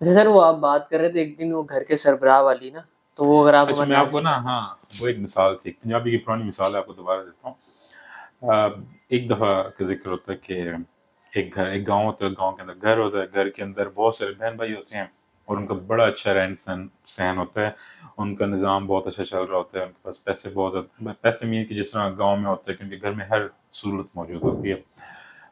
جیسے سر وہ آپ بات کر رہے تھے ایک دن وہ گھر کے سربراہ والی نا، تو وہ اگر آپ اچھا ہمارے میں آپ کو ناظرین نا، ہاں وہ ایک مثال تھی، پنجابی کی پرانی مثال ہے، آپ کو دوبارہ دیتا ہوں۔ ایک دفعہ کا ذکر ہوتا ہے کہ ایک گاؤں ہوتا ہے، گاؤں کے اندر گھر ہوتا ہے، گھر کے اندر بہت سارے بہن بھائی ہوتے ہیں، اور ان کا بڑا اچھا رہن سہن ہوتا ہے، ان کا نظام بہت اچھا چل رہا ہوتا ہے، ان کے پاس پیسے بہت زیادہ، پیسے مین کہ جس طرح گاؤں میں ہوتا ہے کہ ان کے گھر میں ہر سہولت موجود ہوتی ہے۔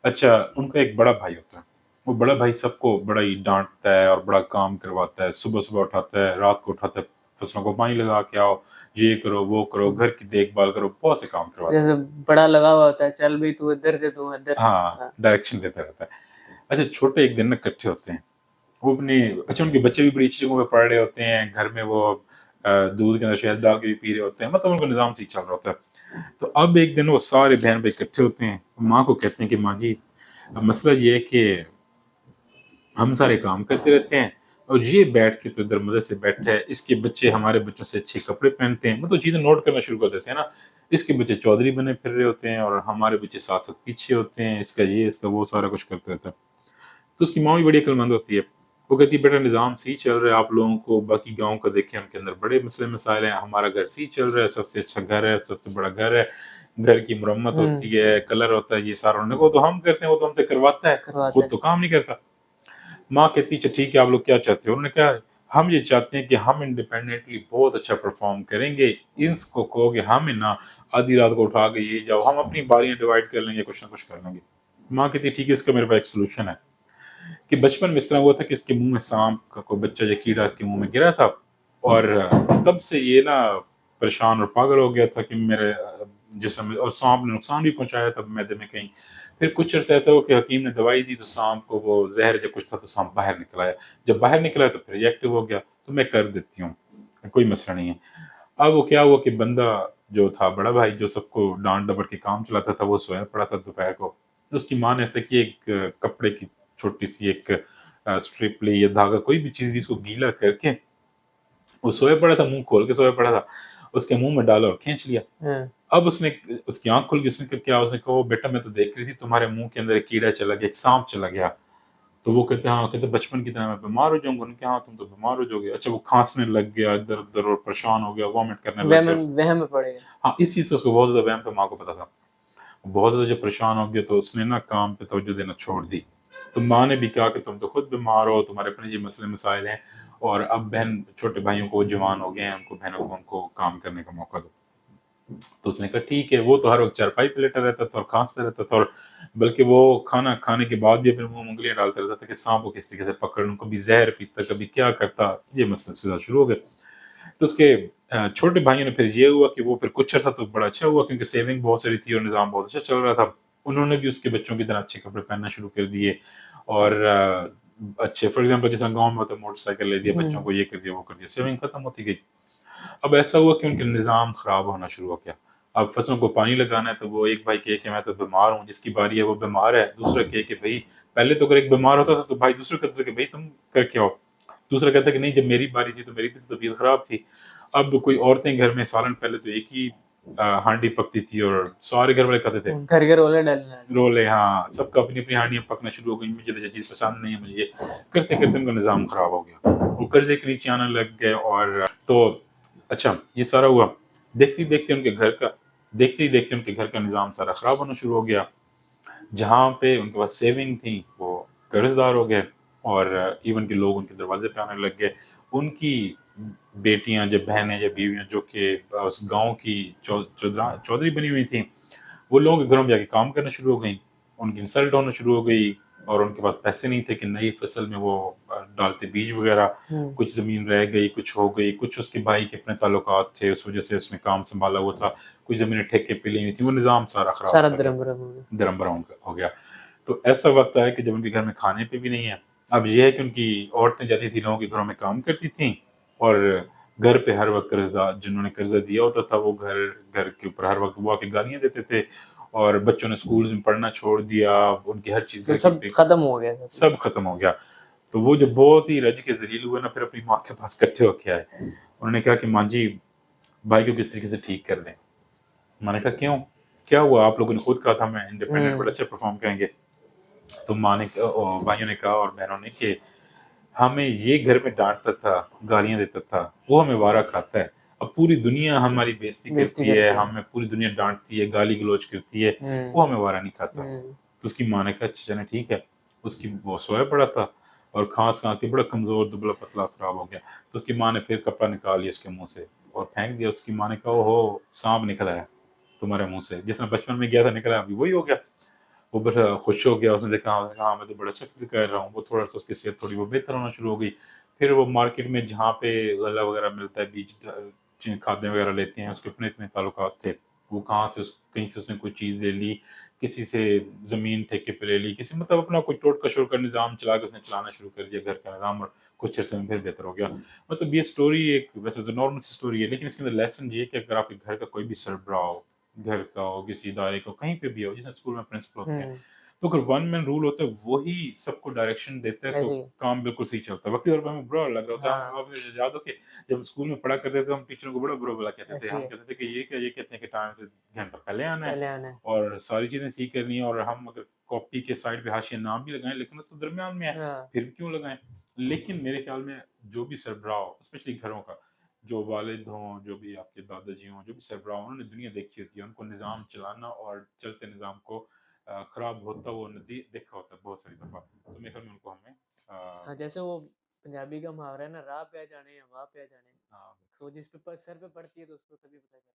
اچھا ان کا ایک بڑا بھائی ہوتا ہے، وہ بڑا بھائی سب کو بڑا ہی ڈانٹتا ہے اور بڑا کام کرواتا ہے، صبح صبح اٹھاتا ہے، رات کو اٹھاتا ہے، فصلوں کو پانی لگا کے آؤ، یہ کرو وہ کرو، گھر کی دیکھ بھال کرو، بہت سے کام کرواتا ہے۔ جیسے بڑا لگا ہوا ہوتا ہے، چل بھائی تو ادھر دے تو ادھر۔ ہاں ہاں ڈائریکشن دیتا رہتا ہے۔ اچھا چھوٹے ایک دن میں اکٹھے ہوتے ہیں، وہ اپنے، اچھا ان کے بچے بھی بڑی اچھی جگہوں پہ پڑھ رہے ہوتے ہیں، گھر میں وہ دودھ کے اندر شہد ڈال کے بھی پی رہے ہوتے ہیں، مطلب ان کا نظام صحیح چل رہا ہوتا ہے۔ تو اب ایک دن وہ سارے بہن بھائی اکٹھے ہوتے ہیں، ماں کو کہتے ہیں کہ ماں جی اب مسئلہ یہ ہے کہ ہم سارے کام کرتے رہتے ہیں، اور یہ بیٹھ کے تو ادھر مزے سے بیٹھا ہے، اس کے بچے ہمارے بچوں سے اچھے کپڑے پہنتے ہیں، مطلب چیزیں نوٹ کرنا شروع کر دیتے ہیں نا، اس کے بچے چودھری بنے پھر رہے ہوتے ہیں اور ہمارے بچے ساتھ ساتھ پیچھے ہوتے ہیں، اس کا یہ اس کا وہ سارا کچھ کرتے رہتا ہے۔ تو اس کی ماں بھی بڑی عقل مند ہوتی ہے، وہ کہتی ہے بیٹا نظام صحیح چل رہا ہے، آپ لوگوں کو باقی گاؤں کا دیکھیں، ان کے اندر بڑے مسئلے مسائل ہیں، ہمارا گھر صحیح چل رہا ہے، سب سے اچھا گھر ہے، سب سے بڑا گھر ہے، گھر کی مرمت ہوتی ہے، کلر ہوتا ہے، یہ سارا وہ تو ہم کرتے ہیں، وہ تو ہم سے کرواتا ہے، کرواتے خود ہیں۔ تو کام نہیں کرتا۔ ماں کہتی اچھا ٹھیک ہے آپ لوگ کیا چاہتے ہو؟ انہوں نے کہا ہم یہ چاہتے ہیں کہ ہم انڈیپینڈنٹلی بہت اچھا پرفارم کریں گے، اس کو کہو کہ ہم نا آدھی رات کو اٹھا کے یہ جاؤ، ہم اپنی باریاں ڈیوائڈ کر لیں گے، کچھ نہ کچھ کر لیں گے۔ ماں کہتی ٹھیک ہے، اس کا میرے پاس ایک سولوشن ہے، کہ بچپن میں اس طرح ہوا تھا کہ اس کے منہ میں سانپ کا کوئی بچہ یا کیڑا اس کے منہ میں گرا تھا، اور تب سے یہ نا پریشان اور پاگل ہو گیا تھا کہ میرے جسم میں، اور سانپ نے نقصان بھی پہنچایا تھا معدے میں کہیں۔ پھر کچھ عرصہ ایسا ہو کہ حکیم نے دوائی دی تو سانپ کو وہ زہر جب کچھ تھا تو سانپ باہر نکل آیا، جب باہر نکلا تو پھر ریئیکٹو ہو گیا، تو میں کر دیتی ہوں، کوئی مسئلہ نہیں ہے۔ اب وہ کیا ہوا کہ بندہ جو تھا بڑا بھائی جو سب کو ڈانٹ ڈپٹ کے کام چلاتا تھا، وہ سویا پڑا تھا دوپہر کو، تو اس کی ماں نے ایسا کیا ایک کپڑے کی چھوٹی سی ایک اسٹرپ لی یا دھاگا کوئی بھی چیز بھی، اس کو گیلا کر کے، وہ سویا پڑا تھا، منہ کھول کے سویا پڑا تھا، اس کے منہ میں ڈالا اور کھینچ لیا۔ اب اس نے، اس کی آنکھ کھل گئی، اس نے کیا، اس نے کہا بیٹا میں تو دیکھ رہی تھی تمہارے منہ کے اندر ایک کیڑا چلا گیا، ایک سانپ چلا گیا۔ تو وہ کہتے ہیں ہاں، کہتے بچپن کی طرح میں بیمار ہو جاؤں گا؟ انہوں نے کہا ہاں تم تو بیمار ہو جاؤ گے۔ اچھا وہ کھانسنے لگ گیا ادھر ادھر اور پریشان ہو گیا، وامٹ کرنے لگ گیا۔ وہم میں پڑے گا۔ ہاں اس چیز سے اس کو بہت زیادہ وہم تھا، ماں کو پتا تھا، بہت زیادہ جب پریشان ہو گیا تو اس نے نا کام پہ توجہ دینا چھوڑ دی۔ تو ماں نے بھی کہا کہ تم تو خود بیمار ہو، تمہارے اپنے یہ مسئلے مسائل ہیں، اور اب بہن چھوٹے بھائیوں کو جوان ہو گئے ہیں، ان کو بہنوں کو ان کو کام کرنے کا موقع دو۔ تو اس نے کہا ٹھیک ہے۔ وہ تو ہر وقت چارپائی پہ لیٹا رہتا تھا اور کھانستا رہتا تھا، اور بلکہ وہ کھانا کھانے کے بعد بھی اپنے منہ میں انگلیاں ڈالتا رہتا تھا کہ سانپ کو کس طریقے سے پکڑ لوں، کبھی زہر پیتا، کبھی کیا کرتا، یہ مسئلہ اس کے ساتھ شروع ہو گیا۔ تو اس کے چھوٹے بھائیوں نے پھر یہ ہوا کہ وہ پھر کچھ عرصہ تو بڑا اچھا ہوا کیونکہ سیونگ بہت ساری تھی اور نظام بہت اچھا چل رہا تھا، انہوں نے بھی اس کے بچوں کی طرح اچھے کپڑے پہننا شروع کر دیے، اور اچھے فار ایگزامپل جیسا گاؤں میں ہوتا ہے موٹر سائیکل لے دیا بچوں کو، یہ کر دیا وہ کر دیا، سیونگ ختم ہوتی گئی۔ اب ایسا ہوا کہ ان کے نظام خراب ہونا شروع ہو گیا، اب فصلوں کو پانی لگانا ہے تو وہ ایک بھائی کہے کہ میں تو بیمار ہوں، جس کی باری ہے وہ بیمار ہے، دوسرا کہے کہ بھائی پہلے تو اگر ایک بیمار ہوتا تھا تو بھائی دوسرا کہتا تھا کہ بھائی تم کر کے آؤ، دوسرا کہتا کہ نہیں جب میری باری تھی تو میری بھی طبیعت خراب تھی۔ اب کوئی عورتیں گھر میں سالن، پہلے تو ایک ہی ہانڈی پکتی تھی اور سارے گھر والے کھاتے تھے، گھر کے رولے ڈالنا ہے۔ رولے، ہاں سب کا اپنی اپنی ہانڈیاں پکنا شروع ہو گئی، مجھے یہ چیز پسند نہیں ہے، مجھے یہ کرتے کرتے ان کا نظام خراب ہو گیا، وہ قرضے کے نیچے آنے لگ گئے۔ اور تو اچھا یہ سارا ہوا، دیکھتے ہی دیکھتے ان کے گھر کا، دیکھتے ہی دیکھتے ان کے گھر کا نظام سارا خراب ہونا شروع ہو گیا، جہاں پہ ان کے پاس سیونگ تھی وہ قرض دار ہو گئے، اور ایون کہ لوگ ان کے دروازے پہ آنے لگ گئے، ان کی بیٹیاں یا بہنیں یا بیویاں جو کہ اس گاؤں کی چودھری بنی ہوئی تھیں، وہ لوگوں کے گھروں میں جا کے کام کرنا شروع ہو گئیں، ان کی انسلٹ ہونا شروع ہو گئی، اور ان کے پاس پیسے نہیں تھے کہ نئی فصل میں وہ ڈالتے بیج وغیرہ، کچھ زمین رہ گئی، کچھ ہو گئی، کچھ اس کے بھائی کے اپنے تعلقات تھے اس وجہ سے اس نے کام سنبھالا ہوا تھا، کچھ زمینیں ٹھیکے پہ لی ہوئی تھیں، وہ نظام سارا خراب سارا ہوتا گیا، درم برم ہو گیا۔ درم برہم ہو گیا۔ تو ایسا وقت آیا کہ جب ان کے گھر میں کھانے پہ بھی نہیں ہے، اب یہ ہے کہ ان کی عورتیں جاتی تھیں لوگوں کے گھروں میں کام کرتی تھیں، اور گھر پہ ہر وقت قرض دار جنہوں نے قرضہ دیا ہوتا تھا وہ گھر کے اوپر ہر وقت وہ آ کے گالیاں دیتے تھے، اور بچوں نے اسکول میں پڑھنا چھوڑ دیا، ان کی ہر چیز سب ختم ہو گیا، سب ختم ہو گیا۔ تو وہ جو بہت ہی رج کے ذلیل ہوئے نا، پھر اپنی ماں کے پاس کٹھے ہو کے آئے، انہوں نے کہا کہ ماں جی بھائی کو کس طریقے سے ٹھیک کر دیں۔ میں نے کہا کیوں، کیا ہوا؟ آپ لوگوں نے خود کہا تھا میں انڈیپینڈنٹ بڑا اچھا پرفارم کریں گے۔ تو ماں نے، بھائیوں نے کہا اور بہنوں نے کہ ہمیں یہ گھر میں ڈانٹتا تھا، گالیاں دیتا تھا، وہ ہمیں وارا کھاتا ہے۔ اب پوری دنیا ہماری بےزتی بےزتی کرتی ہے، کرتی ہے۔ ہمیں پوری دنیا ڈانٹتی ہے، گالی گلوچ کرتی ہے، وہ ہمیں وارا نہیں کھاتا۔ تو اس کی ماں نے کہا اچھا چلیں ٹھیک ہے، اس کی وہ سویا پڑا تھا اور کھانس کھا کے بڑا کمزور دبلا پتلا خراب ہو گیا، تو اس کی ماں نے پھر کپڑا نکال لیا اس کے منہ سے اور پھینک دیا۔ اس کی ماں نے کہا اوہو سانپ نکلا ہے تمہارے منہ سے، جس طرح بچپن میں گیا تھا نکلا، ابھی وہی ہو گیا۔ وہ بڑا خوش ہو گیا، اس نے دیکھا ہاں میں تو بڑا اچھا فیل کر رہا ہوں۔ وہ تھوڑا سا اس کی صحت تھوڑی وہ بہتر ہونا شروع ہو گئی۔ پھر وہ مارکیٹ میں جہاں پہ غلہ وغیرہ ملتا ہے، بیج کھادیں وغیرہ لیتے ہیں، اس کے اپنے اتنے تعلقات تھے، وہ کہاں سے کہیں سے اس نے کوئی چیز لے لی، کسی سے زمین ٹھیکے پہ لے لی، کسی مطلب اپنا کوئی ٹوٹ کشور کا نظام چلا کے اس نے چلانا شروع کر دیا گھر کا نظام، اور کچھ عرصے میں پھر بہتر ہو گیا۔ مطلب یہ سٹوری ایک ویسے تو نارمل سی سٹوری ہے، لیکن اس کے اندر لیسن یہ ہے کہ اگر آپ کے گھر کا کوئی بھی سربراہ ہو، گھر کا ہو، کسی ادارے کا ہو، کہیں پہ بھی ہو، جیسے اسکول میں پرنسپل ہوتے ہیں، تو اگر ون مین رول ہوتا ہے، وہی سب کو ڈائریکشن دیتا ہے، تو ایسے ہی۔ کام بالکل صحیح چلتا ہے۔ وقتی طور پہ ہمیں برا لگ رہا ہوتا ہے، ہاں ہم آپ نے یاد ہو کہ جب اسکول میں پڑھا کرتے تھے، ہم ٹیچروں کو بڑا برا بلا کہتے تھے، ایسے ہی ہم ہے، کہتے تھے کہ یہ کیا، یہ کہتے ہیں کہ ٹائم سے گھنٹہ پہلے آنا ہے پہلے آنا ہے۔ اور ساری چیزیں سیکھ کرنی ہے، اور ہم اگر کاپی کے سائڈ پہ حاشیہ نام بھی لگائیں، لیکن اس تو درمیان میں ہے، ہاں پھر کیوں لگائیں؟ لیکن میرے خیال میں جو بھی سربراہ ہو، اسپیشلی گھروں کا، جو والد ہوں، جو بھی آپ کے دادا جی ہوں، جو بھی سربراہ ہوں، انہوں نے دنیا دیکھی ہوتی ہے، ان کو نظام چلانا اور چلتے نظام کو خراب ہوتا وہ دیکھا ہوتا ہے بہت ساری دفعہ، تو میرے خیال میں ان کو ہمیں ہاں جیسے وہ پنجابی کا محاورہ ہے نا، راہ پہ آ جانے ہیں، واہ پہ آ جانے ہیں، آ، تو جس پہ سر پہ پڑتی ہے تو اس کو کبھی پتہ